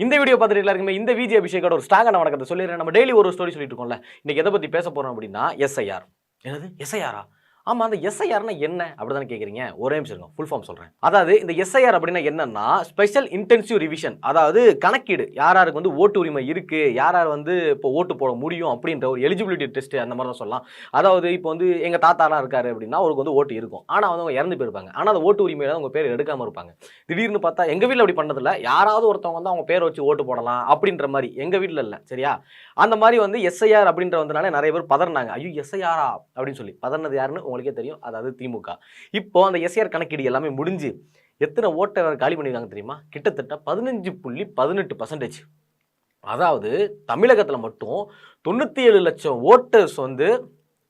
இந்த வீடியோ பார்த்துட்டு எல்லாருக்குமே இந்த விஜய் அபிஷேகோட ஒரு ஸ்ட்ராங்கான வணக்கத்தை சொல்லிடுறேன். நம்ம டெய்லி ஒரு ஸ்டோரி சொல்லிட்டு இருக்கோம்ல. இன்னைக்கு எதை பத்தி பேச போறோம் அப்படின்னா எஸ்ஐஆர். என்னது எஸ்ஐஆரா? ஆமா, அந்த எஸ்ஐஆர்னா என்ன அப்படிதானே கேக்குறீங்க. ஒரே நிமிஷம் இருங்க, ஃபுல் ஃபார்ம் சொல்றேன். அதாவது இந்த எஸ்ஐஆர் அப்படின்னா என்னன்னா ஸ்பெஷல் இன்டென்சிவ் ரிவிஷன், அதாவது கணக்கீடு. யார் யாருக்கு வந்து ஓட்டு உரிமை இருக்கு, யார் யார் வந்து இப்போ ஓட்டு போட முடியும் அப்படின்ற ஒரு எலிஜிபிலிட்டி டெஸ்ட் அந்த மாதிரி தான் சொல்லலாம். அதாவது இப்போ வந்து எங்க தாத்தாலாம் இருக்காரு அப்படின்னா அவருக்கு வந்து ஓட்டு இருக்கும், ஆனா வந்து அவங்க இறந்து போயிருப்பாங்க. ஆனா அந்த ஓட்டு உரிமையில அவங்க பேர் எடுக்காம இருப்பாங்க. திடீர்னு பார்த்தா எங்க வீட்டில் அப்படி பண்ணதில்ல, யாராவது ஒருத்தவங்க வந்து அவங்க பேரை வச்சு ஓட்டு போடலாம் அப்படின்ற மாதிரி. எங்க வீட்டில் இல்லை, சரியா? அந்த மாதிரி வந்து எஸ்ஐஆர் அப்படின்ற வந்தனால நிறைய பேர் பதறினாங்க. ஐயோ எஸ்ஐஆரா அப்படின்னு சொல்லி. பதறினது யாருன்னு உங்களுக்கே தெரியும், அதாவது திமுக. இப்போ அந்த எஸ்ஐஆர் கணக்கீடு எல்லாமே முடிஞ்சு எத்தனை ஓட்டை காலி பண்ணிருக்காங்க தெரியுமா? கிட்டத்தட்ட 15.18%. அதாவது தமிழகத்துல மட்டும் 97 லட்சம் ஓட்டர்ஸ் வந்து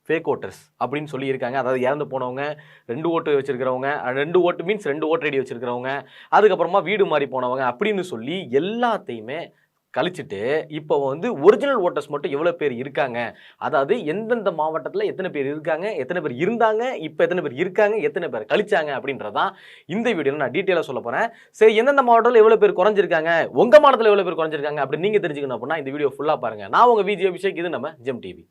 ஃபேக் ஓட்டர்ஸ் அப்படின்னு சொல்லி இருக்காங்க. அதாவது இறந்து போனவங்க, 2 ஓட்டு வச்சிருக்கிறவங்க, 2 ஓட்டு மீன்ஸ் 2 ஓட்டர் ஐடி வச்சிருக்கிறவங்க, அதுக்கப்புறமா வீடு மாறி போனவங்க அப்படின்னு சொல்லி எல்லாத்தையுமே கழிச்சிட்டு இப்போ வந்து ஒரிஜினல் ஓட்டர்ஸ் மட்டும் எவ்வளோ பேர் இருக்காங்க, அதாவது எந்தெந்த மாவட்டத்தில் எத்தனை பேர் இருக்காங்க, எத்தனை பேர் இருந்தாங்க, இப்போ எத்தனை பேர் இருக்காங்க, எத்தனை பேர் கழிச்சாங்க அப்படின்றதான் இந்த வீடியோவில் நான் டீட்டெயிலாக சொல்ல போகிறேன். சரி, எந்தெந்த மாவட்டத்தில் எவ்வளோ பேர் குறைஞ்சிருக்காங்க, உங்கள் மாவட்டத்தில் எவ்வளோ பேர் குறைஞ்சிருக்காங்க அப்படின்னு நீங்கள் தெரிஞ்சுக்கணும் அப்படின்னா இந்த வீடியோ ஃபுல்லாக பாருங்கள். நான் உங்கள் விஜய் அபிஷேக், இது நம்ம ஜெம் டிவி.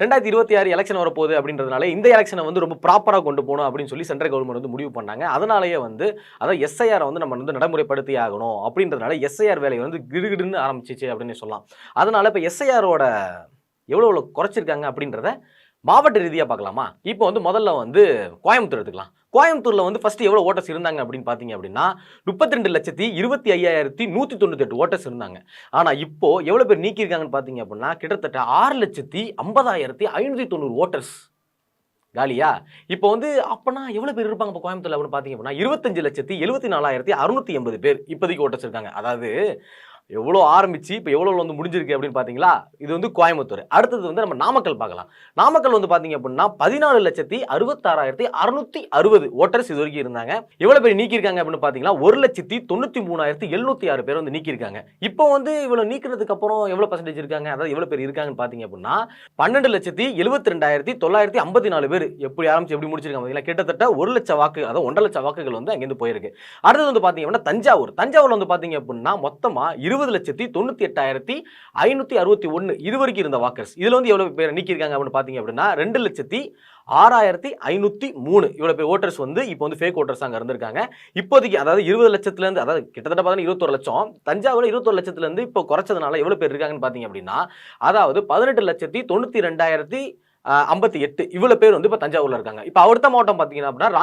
(2026) எலெக்ஷன் வரப்போகுது அப்படின்றதுனால இந்த எலெக்ஷனை வந்து ரொம்ப ப்ராப்பராக கொண்டு போகணும் அப்படின்னு சொல்லி சென்ட்ரல் கவர்மெண்ட் வந்து முடிவு பண்ணாங்க. அதனாலேயே வந்து அதாவது எஸ்ஐஆரை வந்து நம்ம வந்து நடைமுறைப்படுத்தி ஆகணும் அப்படின்றதுனால எஸ்ஐஆர் வேலையை வந்து கிடுகிடுன்னு ஆரம்பிச்சிச்சு அப்படின்னு சொல்லலாம். அதனால இப்போ எஸ்ஐஆரோட எவ்வளோ குறைச்சிருக்காங்க அப்படின்றத மாவட்ட ரீதியாக பார்க்கலாமா? இப்போ வந்து முதல்ல வந்து கோயம்புத்தூர் எடுத்துக்கலாம். கோயம்புத்தூர்ல வந்து ஃபர்ஸ்ட் எவ்வளவு ஓட்டர்ஸ் இருந்தாங்க அப்படின்னு பாத்தீங்க அப்படின்னா 32,25,198 ஓட்டர்ஸ் இருந்தாங்க. ஆனா இப்போ எவ்வளவு பேர் நீக்கி இருக்காங்கன்னு பாத்தீங்க அப்படின்னா கிட்டத்தட்ட 6,50,590 ஓட்டர்ஸ் காலியா. இப்போ வந்து அப்பனா எவ்வளவு பேர் இருப்பாங்க இப்போ கோயம்புத்தூர்ல அப்படின்னு பாத்தீங்க அப்படின்னா 25,74,680 பேர் இப்போதைக்கு ஓட்டர்ஸ் இருக்காங்க. அதாவது எவ்வளோ ஆரம்பிச்சு இப்போ எவ்வளோ வந்து முடிஞ்சிருக்கு அப்படின்னு பார்த்தீங்களா? இது வந்து கோயம்புத்தூர். அடுத்தது வந்து நம்ம நாமக்கல் பார்க்கலாம். நாமக்கல் வந்து பார்த்தீங்க அப்படின்னா 14,66,660 ஓட்டர்ஸ் இது வரைக்கும் இருந்தாங்க. எவ்வளோ பேர் நீக்கியிருக்காங்க அப்படின்னு பார்த்தீங்கன்னா 1,93,706 பேர் வந்து நீக்கியிருக்காங்க. இப்போ வந்து இவ்வளோ நீக்கிறதுக்கு அப்புறம் எவ்வளோ பர்சன்டேஜ் இருக்காங்க, அதாவது எவ்வளோ பேர் இருக்காங்கன்னு பார்த்தீங்க அப்படின்னா 12,72,954 பேர் எப்படி ஆரம்பிச்சு எப்படி முடிச்சிருக்காங்க பார்த்தீங்களா? கிட்டத்தட்ட 1 லட்சம் வாக்கு, அதாவது 1.5 லட்சம் வாக்குகள் வந்து அங்கேருந்து போயிருக்கு. அடுத்தது வந்து பார்த்தீங்க அப்படின்னா தஞ்சாவூர்ல வந்து பார்த்தீங்க அப்படின்னா மொத்தமா 20,98,561 இது வரைக்கும் இருந்த வாக்கர்ஸ். இதுல வந்து எவ்வளவு பேர் நீக்கியிருக்காங்க அப்படின்னு பாத்தீங்க அப்படின்னா 2,06,503 இவ்வளவு பேர் ஓட்டர்ஸ் வந்து இப்போ வந்து ஃபேக் ஓட்டர்ஸ் அங்க இருந்திருக்காங்க. இப்போதைக்கு அதாவது 20 லட்சத்துல இருந்து, அதாவது கிட்டத்தட்ட பார்த்தீங்கன்னா 21 லட்சம், தஞ்சாவூர் 21 லட்சத்துல இருந்து இப்போ குறைச்சதுனால எவ்வளவு பேர் இருக்காங்கன்னு பாத்தீங்க அப்படின்னா அதாவது 18,92,058 இவ்வளவு பேர் வந்து இப்போ தஞ்சாவூர்ல இருக்காங்க. இப்போ அடுத்த மாவட்டம் பார்த்தீங்கன்னா அப்படின்னா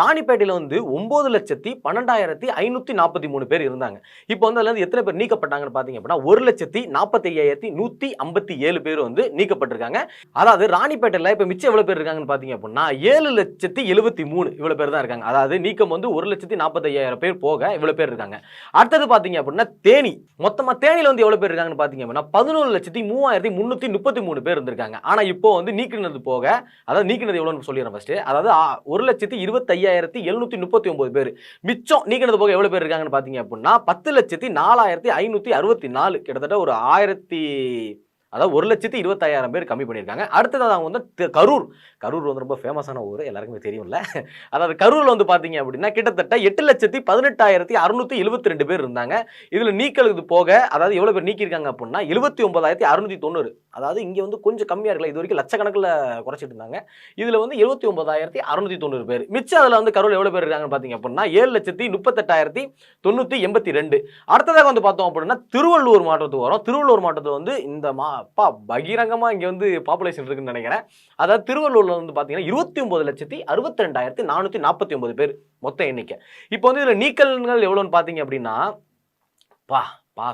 ராணிப்பேட்டையில் வந்து 9,12,543 பேர் இருந்தாங்க. இப்போ வந்து அதுல இருந்து எத்தனை பேர் நீக்கப்பட்டாங்கன்னு பார்த்தீங்க அப்படின்னா 1,45,557 பேர் வந்து நீக்கப்பட்டிருக்காங்க. அதாவது ராணிப்பேட்டையில் இப்போ மிச்சம் எவ்வளவு பேர் இருக்காங்கன்னு பார்த்தீங்க அப்படின்னா 7,73,000 இவ்வளவு பேர் தான் இருக்காங்க. அதாவது நீக்கம் வந்து 1,45,000 பேர் போக இவ்வளவு பேர் இருக்காங்க. அடுத்தது பார்த்தீங்க அப்படின்னா தேனி, மொத்தமா தேனியில் வந்து எவ்வளவு பேர் இருக்காங்கன்னு பார்த்தீங்க அப்படின்னா 11,03,333 பேர் இருந்திருக்காங்க. ஆனா இப்போ வந்து நீக்கினது போக, அதாவது நீக்கினது எவ்வளவுன்னு சொல்லிடுறேன் ஃபர்ஸ்ட். அதாவது 1,25,739 பேர் மிச்சம். நீக்கினது போக எவ்வளவு பேர் இருக்காங்கன்னு பாத்தீங்க அப்படின்னா 10,04,564 கிட்டத்தட்ட ஒரு 1000, அதாவது 1,25,000 பேர் கம்மி பண்ணியிருக்காங்க. அடுத்தது அவங்க வந்து கரூர் வந்து ரொம்ப ஃபேமஸான ஊர், எல்லாருக்குமே தெரியும்ல. அதாவது கரூர்ல வந்து பாத்தீங்க அப்படின்னா கிட்டத்தட்ட 8,18,672 பேர் இருந்தாங்க. இதுல நீக்கிறது போக, அதாவது எவ்வளவு பேர் நீக்கியிருக்காங்க அப்படின்னா 79,690. அதாவது இங்க வந்து கொஞ்சம் கம்மியா இருக்கல, இது வரைக்கும் லட்சக்கணக்கில் குறைச்சிட்டு இருந்தாங்க. இதுல வந்து 79,690 பேர் மிச்சம். அதுல வந்து கரூர் எவ்வளவு பேர் இருக்காங்கன்னு பாத்தீங்க அப்படின்னா 7,38,982. அடுத்ததாக வந்து பார்த்தோம் அப்படின்னா திருவள்ளூர் மாவட்டத்துக்கு வரும். திருவள்ளூர் மாவட்டத்தில் வந்து இந்த பகிரங்கமா இங்க வந்து பாப்புலேஷன் இருக்குன்னு நினைக்கிறேன். அதாவது திருவள்ளூர்ல வந்து பாத்தீங்கன்னா 29,62,449 பேர் மொத்த எண்ணிக்கை. இப்போ வந்து இதுல நீக்கல்கள் எவ்வளவுன்னு பாத்தீங்க அப்படின்னா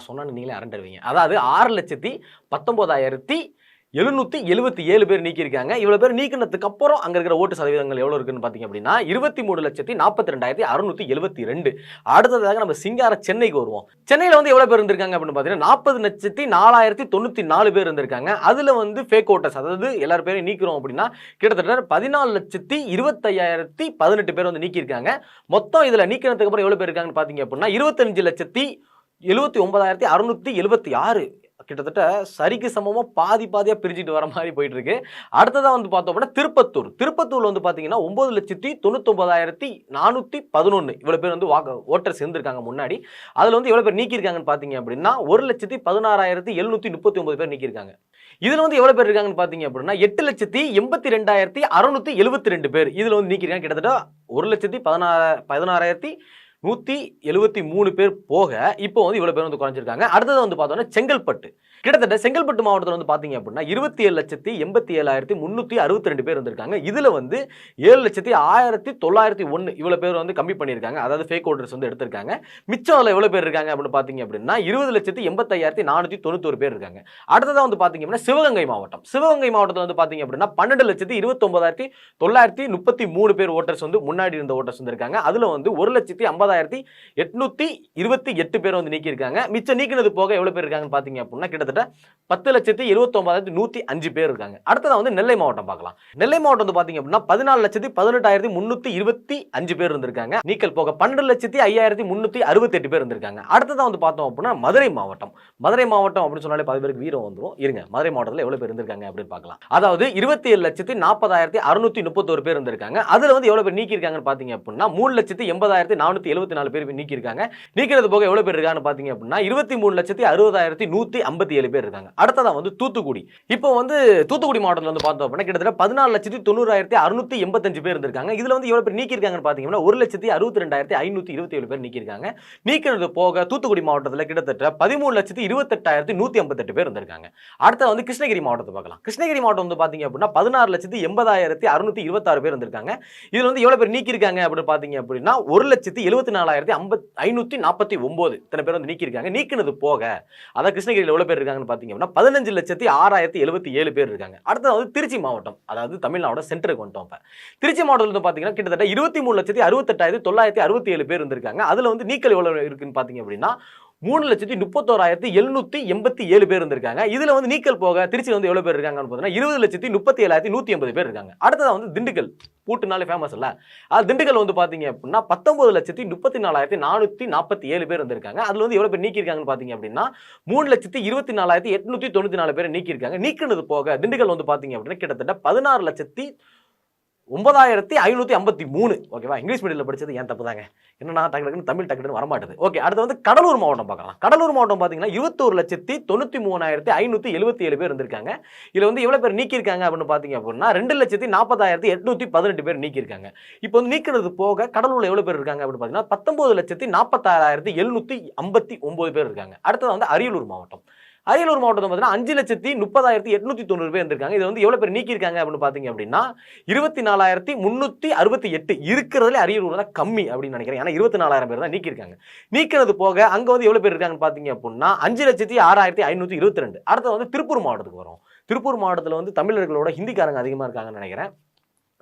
சொன்னா நீங்களே அரண்டருவீங்க. அதாவது 6,19,777 பேர் நீக்கியிருக்காங்க. இவ்வளவு பேர் நீக்கினதுக்கு அப்புறம் அங்க இருக்கிற ஓட்டு சதவீதங்கள் எவ்வளவு இருக்குன்னு பாத்தீங்க அப்படின்னா 23,42,672. அடுத்ததாக நம்ம சிங்கார சென்னைக்கு வருவோம். சென்னையில வந்து எவ்வளவு பேர் இருந்திருக்காங்க அப்படின்னு பாத்தீங்கன்னா 40,04,094 பேர் இருந்திருக்காங்க. அதுல வந்து ஃபேக் ஓட்டர்ஸ், அதாவது எல்லாரும் பேரையும் நீக்கிறோம் அப்படின்னா கிட்டத்தட்ட 14,25,018 பேர் வந்து நீக்கியிருக்காங்க. மொத்தம் இதுல நீக்கினதுக்கு அப்புறம் எவ்வளவு பேர் இருக்காங்கன்னு பாத்தீங்க அப்படின்னா 25,79,676. கிட்டத்தட்ட சரிக்கு சமமா பாதி பாதியா பிரிச்சுட்டு வர மாதிரி போயிட்டு இருக்கு. அடுத்ததா வந்து பார்த்தோம் அப்படின்னா திருப்பத்தூர்ல வந்து பார்த்தீங்கன்னா 9,99,411 இவ்வளவு பேர் வந்து ஓட்டர்ஸ் இருந்திருக்காங்க முன்னாடி. அதுல வந்து எவ்வளவு பேர் நீக்கியிருக்காங்கன்னு பார்த்தீங்க அப்படின்னா 1,16,739 பேர் நீக்கியிருக்காங்க. இதுல வந்து எவ்வளவு பேர் இருக்காங்கன்னு பார்த்தீங்க அப்படின்னா 8,82,672 பேர் இதுல வந்து நீக்கியிருக்காங்க. கிட்டத்தட்ட 1,16,173 பேர் போக இப்போ வந்து இவ்வளவு பேர் வந்து குறைஞ்சிருக்காங்க. அடுத்தது வந்து பார்த்தோம்னா செங்கல்பட்டு. கிட்டத்தட்ட செங்கல்பட்டு மாவட்டத்தில் வந்து பாத்தீங்க அப்படின்னா 27,87,362 பேர் இருந்திருக்காங்க. இதுல வந்து 7,01,901 இவ்வளவு பேர் வந்து கம்மி பண்ணியிருக்காங்க. அதாவது ஃபேக் ஓட்டர்ஸ் வந்து எடுத்திருக்காங்க. மிச்சம் அதுல எவ்வளவு பேர் இருக்காங்க அப்படின்னு பாத்தீங்க அப்படின்னா 20,85,491 பேர் இருக்காங்க. அடுத்ததா வந்து பாத்தீங்க அப்படின்னா சிவகங்கை மாவட்டத்தில் வந்து பாத்தீங்க அப்படின்னா 12,29,933 பேர் ஓட்டர்ஸ் வந்து முன்னாடி இருந்த ஓட்டர்ஸ் வந்து இருக்காங்க. அதுல வந்து 1,50,828 பேர் வந்து நீக்கி இருக்காங்க. மிச்சம் நீக்கினது போக எவ்வளவு பேர் இருக்காங்கன்னு பாத்தீங்க அப்படின்னா கிட்டத்தட்ட 10,79,105 பேர் இருக்காங்க. அடுத்ததா வந்து நெல்லை மாவட்டம் பார்க்கலாம். நெல்லை மாவட்டம் வந்து பாத்தீங்க அப்படின்னா 14,18,325 பேர் இருந்திருக்காங்க. நீக்கல் போக 12,05,368 பேர் இருந்திருக்காங்க. அடுத்ததா வந்து பார்த்தோம் அப்படின்னா மதுரை மாவட்டம் அப்படின்னு சொன்னாலே பாதி பேருக்கு வீரம் வந்துரும். இருங்க, மதுரை மாவட்டத்தில் எவ்வளவு பேர் இருந்திருக்காங்க அப்படின்னு பார்க்கலாம். அதாவது 27,40,631 பேர் இருந்திருக்காங்க. அதுல வந்து எவ்வளவு பேர் நீக்கி இருக்காங்கன்னு பாத்தீங்க அப்படின்னா 3,80,474 பேர் நீக்கி இருக்காங்க. நீக்கிறது போக எவ்வளவு பேர் இருக்காங்கன்னு பாத்தீங்க அப்படின்னா 23,60,157 பேர் இருக்காங்க. அடுத்ததா வந்து தூத்துக்குடி. இப்போ வந்து தூத்துக்குடி மாவட்டத்தில் வந்து பார்த்தோம் அப்படின்னா கிட்டத்தட்ட 14,90,685 பேர் இருந்திருக்காங்க. இதுல வந்து எவ்வளவு பேர் நீக்கி இருக்காங்கன்னு பாத்தீங்கன்னா 1,62,527 பேர் நீக்கி இருக்காங்க. நீக்கிறது போக தூத்துக்குடி மாவட்டத்தில் கிட்டத்தட்ட 13,28,158 பேர் இருந்திருக்காங்க. அடுத்து வந்து கிருஷ்ணகிரி மாவட்டத்தை பார்க்கலாம். கிருஷ்ணகிரி மாவட்டம் வந்து பாத்தீங்க அப்படின்னா 16,80,626 பேர் இருந்திருக்காங்க. இதுல வந்து எவ்வளவு பேர் நீக்கி இருக்காங்க அப்படின்னு பாத்தீங்க அப்படின்னா 1,74,549 இத்தனை பேர் வந்து நீக்கி இருக்காங்க. நீக்கினது போக அதாவது கிருஷ்ணகிரியில் எவ்வளவு பேர் இருக்காங்கன்னு பாத்தீங்க அப்படின்னா 15,06,077 பேர் இருக்காங்க. அடுத்து வந்து திருச்சி மாவட்டம், அதாவது தமிழ்நாடு சென்டருக்கு வந்துட்டோம். திருச்சி மாவட்டத்தில் பாத்தீங்கன்னா கிட்டத்தட்ட 23,68,967 பேர் இருந்திருக்காங்க. அதுல வந்து நீக்கல் எவ்வளவு இருக்குன்னு பாத்தீங்க அப்படின்னா 3,31,787 பேர் இருந்திருக்காங்க. இதுல வந்து நீக்கல் போக திருச்சியில் வந்து எவ்வளவு பேர் இருக்காங்கன்னு பார்த்தீங்கன்னா 20,37,180 பேர் இருக்காங்க. அடுத்ததா வந்து திண்டுக்கல், பூட்டுனாலே ஃபேமஸ் இல்ல, அது திண்டுக்கல் வந்து பாத்தீங்க அப்படின்னா 19,34,447 பேர் இருந்திருக்காங்க. அதுல வந்து எவ்வளவு பேர் நீக்கி இருக்காங்கன்னு பாத்தீங்க அப்படின்னா 3,24,894 பேர் நீக்கி இருக்காங்க. நீக்கினது போக திண்டுக்கல் வந்து பாத்தீங்க அப்படின்னா கிட்டத்தட்ட 16,09,553. ஓகேவா? இங்கிலீஷ் மீடியத்தில் படிச்சது ஏன் தப்பு தாங்க. என்னன்னா டக்குனு தமிழ் டக்குனு வரமாட்டது. ஓகே, அடுத்து வந்து கடலூர் மாவட்டம் பார்க்கலாம். கடலூர் மாவட்டம் பார்த்தீங்கன்னா 21,93,577 பேர் இருந்திருக்காங்க. இதுல வந்து எவ்வளவு பேர் நீக்கி இருக்காங்க அப்படின்னு பாத்தீங்க அப்படின்னா 2,40,818 பேர் நீக்கி இருக்காங்க. இப்போ வந்து நீக்கிறது போக கடலூர்ல எவ்வளவு பேர் இருக்காங்க அப்படின்னு பாத்தீங்கன்னா 19,46,759 பேர் இருக்காங்க. அடுத்தது வந்து அரியலூர் மாவட்டம். அரியலூர் மாவட்டம் பார்த்தீங்கன்னா 5,30,890 பேர் இருந்திருக்காங்க. இது வந்து எவ்வளவு பேர் நீக்கி இருக்காங்க அப்படின்னு பாத்தீங்க அப்படின்னா 24,368 இருக்கிறதுல அரியலூர் தான் கம்மி அப்படின்னு நினைக்கிறேன். ஏன்னா 24,000 பேர் தான் நீக்கி இருக்காங்க. நீக்கிறது போக அங்க வந்து எவ்வளவு பேர் இருக்காங்கன்னு பாத்தீங்க அப்படின்னா 5,06,522. அடுத்து வந்து திருப்பூர் மாவட்டத்துக்கு வரும். திருப்பூர் மாவட்டத்தில் வந்து தமிழர்களோட ஹிந்திக்காரங்க அதிகமா இருக்காங்கன்னு நினைக்கிறேன்.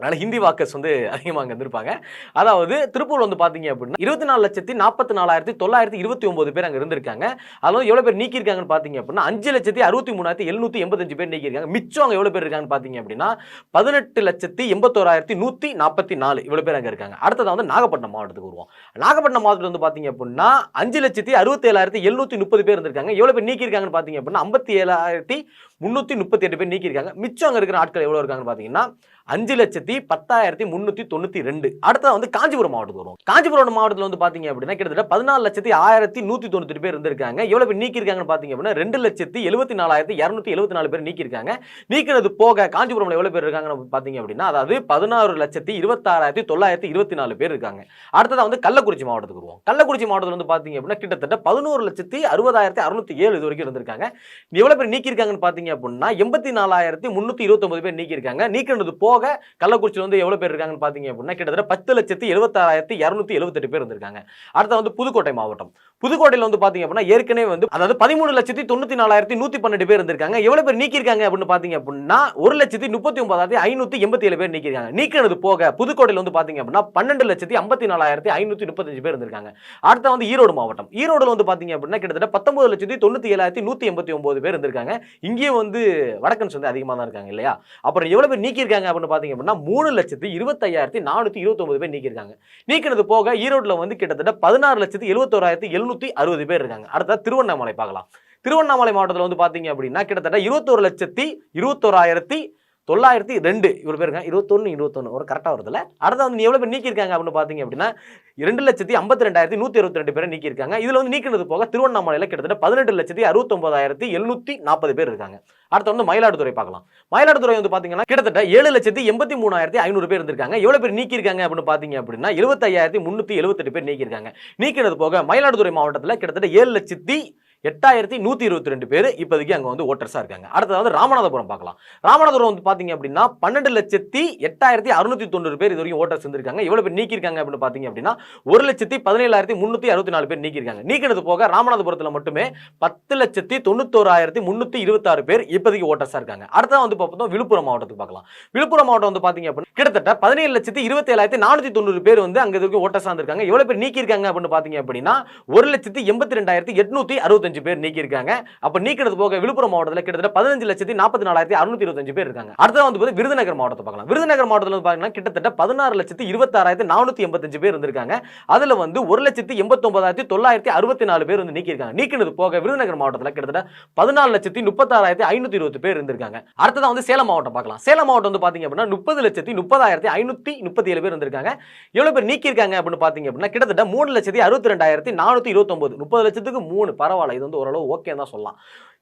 அதனால ஹிந்தி வாக்கர்ஸ் வந்து அதிகமாக அங்கே இருந்திருப்பாங்க. அதாவது திருப்பூர் வந்து பார்த்தீங்க அப்படின்னா 24,44,929 பேர் அங்கே இருந்திருக்காங்க. அதில் எவ்வளோ பேர் நீக்கியிருக்காங்கன்னு பார்த்தீங்க அப்படின்னா 5,63,785 பேர் நீக்கியிருக்காங்க. மிச்சம் அங்கே எவ்வளோ பேர் இருக்காங்கன்னு பார்த்தீங்க அப்படின்னா 18,81,144 இவ்வளோ பேர் அங்கே இருக்காங்க. அடுத்தது வந்து நாகப்பட்டினம் மாவட்டத்துக்கு வருவோம். நாகப்பட்டினம் மாவட்டத்தில் வந்து பார்த்தீங்க அப்படின்னா 5,67,730 பேர் இருந்திருக்காங்க. எவ்வளோ பேர் நீக்கியிருக்காங்கன்னு பார்த்தீங்க அப்படின்னா 57,338 பேர் நீக்கியிருக்காங்க. மிச்சம் அங்கே இருக்கிற ஆட்கள் எவ்வளோ இருக்காங்கன்னு பார்த்தீங்கன்னா 5,10,392. அடுத்தது வந்து காஞ்சிபுரம் மாவட்டத்துக்கு வரும். காஞ்சிபுரம் மாவட்டத்தில் வந்து பாத்தீங்க அப்படின்னா கிட்டத்தட்ட 14,01,198 பேர் இருந்திருக்காங்க. எவ்வளவு பேர் நீக்கி இருக்காங்கன்னு பாத்தீங்க அப்படின்னா 2,74,274 பேர் நீக்கி இருக்காங்க. நீக்கிறது போக காஞ்சிபுரம்ல எவ்வளவு பேர் இருக்காங்கன்னு பாத்தீங்க அப்படின்னா அதாவது 16,26,924 பேர் இருக்காங்க. அடுத்தது வந்து கள்ளக்குறிச்சி மாவட்டத்துக்கு வருவோம். கள்ளக்குறிச்சி மாவட்டத்தில் வந்து பாத்தீங்க அப்படின்னா கிட்டத்தட்ட 11,60,607 இது வரைக்கும் இருந்திருக்காங்க. எவ்வளவு பேர் நீக்கி இருக்காங்கன்னு பாத்தீங்க அப்படின்னா 84,329 பேர் நீக்கி இருக்காங்க. நீக்கிறது போக கள்ளக்குறிச்சியில் வந்து எவ்வளவு பேர் இருக்காங்கன்னு பாத்தீங்க அப்படின்னா கிட்டத்தட்ட 10,76,278 பேர் இருந்திருக்காங்க. அடுத்து வந்து புதுக்கோட்டை மாவட்டம். புதுக்கோட்டையில் வந்து பாத்தீங்க அப்படின்னா ஏற்கனவே வந்து அதாவது 13,94,112 பேர் இருந்திருக்காங்க. எவ்வளவு பேர் நீக்கி இருக்காங்க அப்படின்னு பாத்தீங்க அப்படின்னா 1,39,587 பேர் நீக்கி இருக்காங்க. நீக்கிறது போக புதுக்கோட்டையில் வந்து பாத்தீங்க அப்படின்னா 12,54,535 பேர் இருந்திருக்காங்க. அடுத்து வந்து ஈரோடு மாவட்டம். ஈரோடுல வந்து பாத்தீங்க அப்படின்னா கிட்டத்தட்ட 19,97,189 பேர் இருந்திருக்காங்க. இங்கேயும் வந்து வடக்கன்ஸ் வந்து அதிகமா தான் இருக்காங்க இல்லையா? அப்புறம் எவ்வளவு பேர் நீக்கி இருக்காங்க அப்படின்னு பாத்தீங்க அப்படின்னா 3,25,429 பேர் நீக்கி இருக்காங்க. நீக்கிறது போக ஈரோட்ல வந்து கிட்டத்தட்ட 16,71,760 பேர் இருக்காங்க. அடுத்த திருவண்ணாமலை பார்க்கலாம். திருவண்ணாமலை மாவட்டத்தில் வந்து பாத்தீங்க அப்படின்னா கிட்டத்தட்ட 21,21,902 இவர் பேருங்க 21 ஒரு கரெக்டா வருதுல. அடுத்து வந்து எவ்வளவு பேர் நீக்கிருக்காங்க அப்படின்னு பாத்தீங்க அப்படின்னா 2,52,122 பேரை நீக்கிருக்காங்க. இதுல வந்து நீக்கினது போக திருவண்ணாமலையில கிட்டத்தட்ட 18,69,740 பேர் இருக்காங்க. அடுத்து வந்து மயிலாடுதுறை பார்க்கலாம். மயிலாடுதுறை வந்து பாத்தீங்கன்னா கிட்டத்தட்ட 7,83,500 பேர் இருந்திருக்காங்க. எவ்வளவு பேர் நீக்கிருக்காங்க அப்படின்னு பாத்தீங்க அப்படின்னா 75,378 பேர் நீக்கிருக்காங்க. நீக்கினது போக மயிலாடுதுறை மாவட்டத்தில் கிட்டத்தட்ட 7,08,122 பேர் இப்போதைக்கு அங்க வந்து ஓட்டர்ஸா இருக்காங்க. அடுத்தது ராமநாதபுரம் பார்க்கலாம். ராமநாதபுரம் வந்து பாத்தீங்க அப்படின்னா 12,08,690 பேர் இது வரைக்கும் ஓட்டர்ஸ் இருந்திருக்காங்க. எவ்வளவு பேர் நீக்கிருக்காங்க அப்படின்னு பாத்தீங்க அப்படின்னா 1,17,364 பேர் நீக்கிருக்காங்க. நீக்கினது போக ராமநாதபுரத்துல மட்டுமே 10,91,326 பேர் இப்போதைக்கு ஓட்டர்ஸா இருக்காங்க. அடுத்தது வந்து பார்த்தோம் விழுப்புரம் மாவட்டத்துக்கு பார்க்கலாம். விழுப்புரம் மாவட்டம் வந்து பாத்தீங்க அப்படின்னா கிட்டத்தட்ட 17,27,490 பேர் வந்து அங்க வரைக்கும் ஓட்டர்ஸா இருந்திருக்காங்க. எவ்வளவு பேர் நீக்கிருக்காங்க அப்படின்னு பாத்தீங்க அப்படின்னா 1,82,865 பேர் நீக்கிருக்காங்க. அப்ப நீக்கினது போக விழுப்புரம் மாவட்டத்தில் கிட்டத்தட்ட 15,44,625 பேர் இருக்காங்க. அடுத்து வந்து விருதுநகர் மாவட்டத்தை பார்க்கலாம். விருதுநகர் மாவட்டத்தில் வந்து பாத்தீங்கன்னா கிட்டத்தட்ட 16,26,485 பேர் இருந்திருக்காங்க. அதுல வந்து 1,89,964 பேர் வந்து நீக்கிருக்காங்க. நீக்கினது போக விருதுநகர் மாவட்டத்தில் கிட்டத்தட்ட 14,36,520 பேர் இருந்திருக்காங்க. அடுத்ததான் வந்து சேலம் மாவட்டம் பார்க்கலாம். சேலம் மாவட்டம் வந்து பாத்தீங்க அப்படின்னா 30,30,537 பேர் இருந்திருக்காங்க. எவ்வளவு பேர் நீக்கிருக்காங்க அப்படின்னு பாத்தீங்க அப்படின்னா கிட்டத்தட்ட 3,62,429 30 லட்சத்துக்கு 3 பரவாயில்ல. இது வந்து ஓரளவு ஓகே தான் சொல்லலாம்.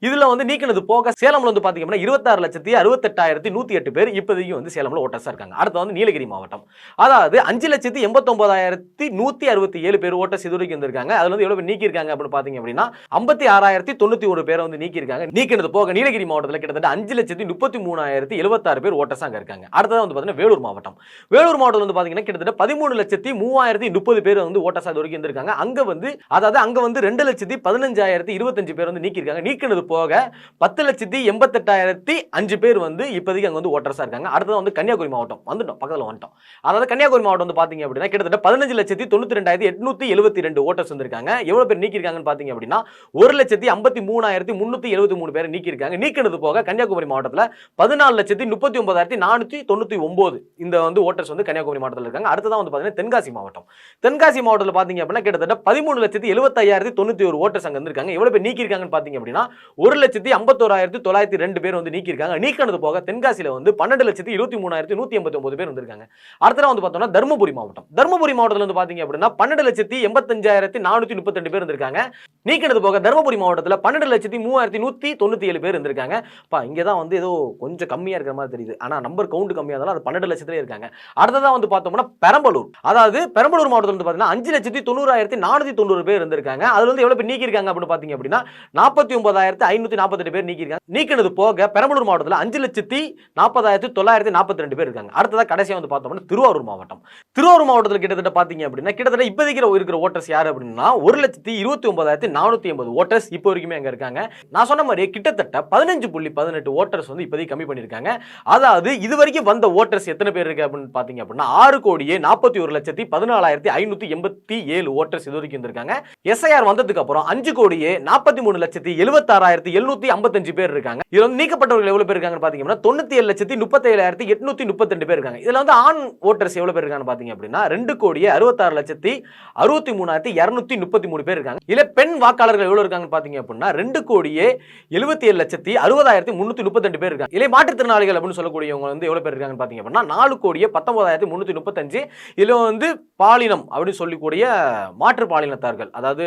இதுல வந்து நீக்கினது போக சேலம்ல வந்து பாத்தீங்க அப்படின்னா 26,68,108 பேர் இப்போதைக்கு வந்து சேலம்ல ஓட்டர்ஸா இருக்காங்க. அடுத்து வந்து நீலகிரி மாவட்டம். அதாவது 5,89,167 பேர் ஓட்டர்ஸ் இது வரைக்கும் இருந்திருக்காங்க. அதுல வந்து எவ்வளவு பேர் நீக்கிருக்காங்க அப்படின்னு பாத்தீங்க அப்படின்னா 56,091 பேரை வந்து நீக்கிருக்காங்க. நீக்கினது போக நீலகிரி மாவட்டத்தில் கிட்டத்தட்ட 5,33,076 பேர் ஓட்டர்ஸா அங்க இருக்காங்க. அடுத்தது வந்து பாத்தீங்கன்னா வேலூர் மாவட்டம். வேலூர் மாவட்டம் வந்து பாத்தீங்கன்னா கிட்டத்தட்ட 13,03,030 பேர் வந்து ஓட்டர்ஸா இது வரைக்கும் இருந்திருக்காங்க. அங்க வந்து 2,15,025 பேர் வந்து நீக்கிருக்காங்க. நீக்கினது போக 10,88,005 பேர் வந்து இப்போதைக்கு அங்க வந்து ஓட்டர்ஸா இருக்காங்க. அடுத்தது வந்து கன்னியாகுமரி மாவட்டம் வந்துட்டோம், பக்கத்துல வந்துட்டோம். அதாவது கன்னியாகுமரி மாவட்டம் வந்து பாத்தீங்க அப்படின்னா கிட்டத்தட்ட 15,92,872 ஓட்டர்ஸ் வந்திருக்காங்க. எவ்வளவு பேர் நீக்கிருக்காங்கன்னு பாத்தீங்க அப்படின்னா 1,53,373 பேர் நீக்கிருக்காங்க. நீக்கினது போக கன்னியாகுமரி மாவட்டத்தில் 14,39,499 இந்த வந்து ஓட்டர்ஸ் வந்து கன்னியாகுமரி மாவட்டத்தில் இருக்காங்க. அடுத்ததான் வந்து பாத்தீங்கன்னா தென்காசி மாவட்டம். தென்காசி மாவட்டத்தில் பாத்தீங்க அப்படின்னா கிட்டத்தட்ட 13,75,091 ஓட்டர்ஸ் அங்க இருந்திருக்காங்க. எவ்வளவு பேர் நீக்கிருக்காங்கன்னு பாத்தீங்க அப்படின்னா 1,51,902 பேர் வந்து நீக்கிருக்காங்க. நீக்கினது போக தென்காசியில வந்து 12,23,189 பேர் வந்திருக்காங்க. அடுத்ததான் வந்து பார்த்தோம்னா தர்மபுரி மாவட்டம். தர்மபுரி மாவட்டத்தில் வந்து பாத்தீங்க அப்படின்னா 12,85,432 பேர் இருந்திருக்காங்க. நீக்கினது போக தர்மபுரி மாவட்டத்தில் 12,03,197 பேர் இருந்திருக்காங்க. இங்க தான் வந்து ஏதோ கொஞ்சம் கம்மியா இருக்கிற மாதிரி தெரியுது. ஆனா நம்பர் கவுண்ட் கம்மியா இருந்தாலும் அது 12 லட்சத்திலே இருக்காங்க. அடுத்ததான் வந்து பார்த்தோம்னா பெரம்பலூர். அதாவது பெரம்பலூர் மாவட்டத்தில் வந்து பாத்தீங்கன்னா 5,90,490 பேர் இருந்திருக்காங்க. அதுல வந்து எவ்வளவு பேர் நீக்கிருக்காங்க அப்படின்னு பாத்தீங்க அப்படின்னா 49,548 பேர் நீக்கிருக்காங்க. நீக்கினது போக பெரம்பலூர் மாவட்டத்தில் 5,40,942 பேர் இருக்காங்க. அடுத்ததா கடைசியா வந்து பார்த்தோம்னா திருவாரூர் மாவட்டம். திருவாரூர் மாவட்டத்தில் கிட்டத்தட்ட பாத்தீங்க அப்படின்னா கிட்டத்தட்ட இப்போதைக்கு இருக்கிற ஓட்டர்ஸ் யாரு அப்படின்னா 1,29,980 ஓட்டர்ஸ் இப்போ வரைக்குமே அங்க இருக்காங்க. நான் சொன்ன மாதிரி கிட்டத்தட்ட 15.18 ஓட்டர்ஸ் வந்து இப்போதைக்கு கம்மி பண்ணிருக்காங்க. அதாவது இது வரைக்கும் வந்த ஓட்டர்ஸ் எத்தனை பேர் இருக்கு அப்படின்னு பாத்தீங்க அப்படின்னா 6,41,14,587 ஓட்டர்ஸ் இது வரைக்கும் இருந்திருக்காங்க. எஸ்ஐஆர் வந்ததுக்கு அப்புறம் 5,43,76,755 பேர் இருக்காங்க. இதுல வந்து நீக்கப்பட்டவர்கள் எவ்வளவு பேர் இருக்காங்க பாத்தீங்கன்னா 97,37,832 பேர் இருக்காங்க. இதுல வந்து ஆண் ஓட்டர்ஸ் எவ்வளவு பேர் இருக்காங்க பாத்தீங்க அப்படின்னா 2,66,63,233 பேர் இருக்காங்க. இதுல பெண் வாக்காளர்கள் எவ்வளவு இருக்காங்க பாத்தீங்க அப்படின்னா 2,77,60,332 பேர் இருக்காங்க. இதுல மாற்றுத்திறனாளிகள் அப்படின்னு சொல்லக்கூடியவங்க வந்து எவ்வளவு பேர் இருக்காங்க பாத்தீங்க அப்படின்னா 4,19,335. இதுல வந்து பாலினம் அப்படின்னு சொல்லக்கூடிய மாற்று பாலினத்தார்கள், அதாவது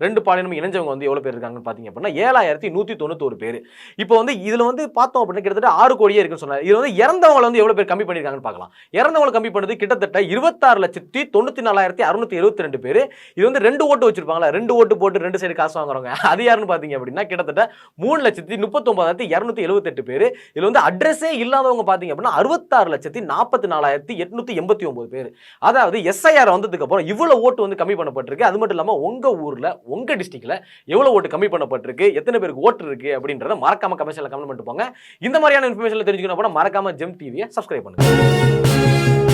2 பாலினம் இணைஞ்சவங்க வந்து எவ்வளவு பேர் இருக்காங்கன்னு பாத்தீங்க அப்படின்னா 7,191 பேர். இப்போ வந்து இதுல வந்து பார்த்தோம் அப்படின்னா கிட்டத்தட்ட 6 கோடியே இருக்குன்னு சொன்னாங்க. இதுல வந்து இறந்தவங்க வந்து எவ்வளவு பேர் கம்மி பண்ணிருக்காங்கன்னு பார்க்கலாம். இறந்தவங்க கம்மி பண்ணது கிட்டத்தட்ட 26,94,672 பேர். இது வந்து 2 ஓட்டு வச்சிருப்பாங்களா, 2 ஓட்டு போட்டு 2 சைடு காசு வாங்குறவங்க, அது யாருன்னு பாத்தீங்க அப்படின்னா கிட்டத்தட்ட 3,39,278 பேர். இதுல வந்து அட்ரஸே இல்லாதவங்க பாத்தீங்க அப்படின்னா 66,44,889 பேர். அதாவது எஸ்ஐஆர் வந்ததுக்கு அப்புறம் இவ்வளவு ஓட்டு வந்து கம்மி பண்ணப்பட்டிருக்கு. அது மட்டும் இல்லாம உங்க ஊர்ல உங்க டிஸ்ட்ரிக்ட்ல எவ்வளவு ஓட்டு கம்மி பண்ணப்பட்டிருக்கு, எத்தனை பேருக்கு ஓட்டு இருக்கு அப்படின்றத மறக்காம கமெண்ட்ல கமெண்ட் பண்ணிட்டு போங்க. இந்த மாதிரியான இன்ஃபர்மேஷன் தெரிஞ்சுக்கணும் அப்படின்னா மறக்காம ஜெம் டிவியை சப்ஸ்கிரைப் பண்ணுங்க.